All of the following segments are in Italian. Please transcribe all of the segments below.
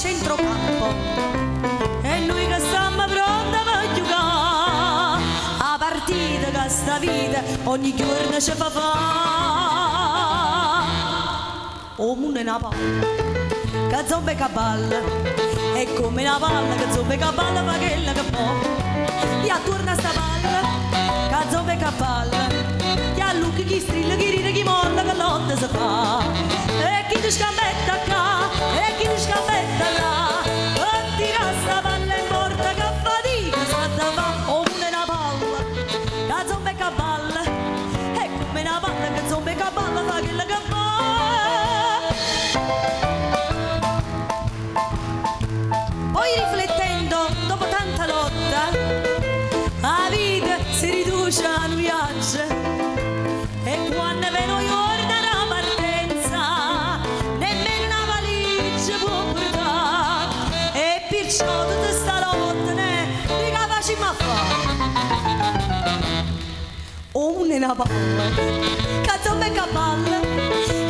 centrocampo e noi che stiamo pronti per giocare a partita che sta vita ogni giorno ci fa o mondo è una palla che zombe che balla è come una palla che zombe che balla fa quella che può e attorno a sta palla che zombe che balla che a lucchi chi strilla chi ride chi molla che lotta si fa e chi ti scambetta qua e chi ti scambetta là e tira sta palla in porta che fatica sta da fa o mondo è una palla che zombe che balla è come una palla che zombe che balla fa quella che può. Poi riflettendo, dopo tanta lotta, la vita si riduce a un viaggio e quando vedo giorno la partenza, nemmeno una valigia può portare e perciò tutta sta lotta ne che facciamo a fare? O una palla, che zombe che balla,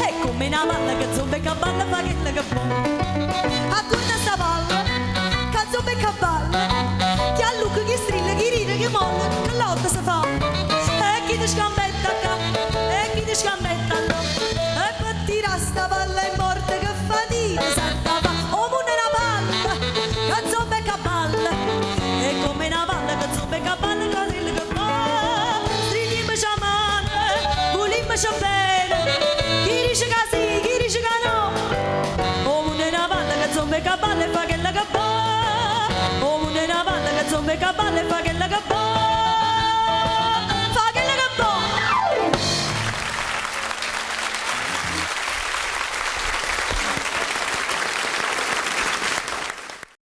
è come una palla che zombe che balla fa quella che può. Attorno a sta palla zombe che balla, che a lucco che strilla, che ride, che molla, che lotta si fa. E chi ti scambetta qua, e chi ti scambetta là, e per tirare sta palla in porta che fatica.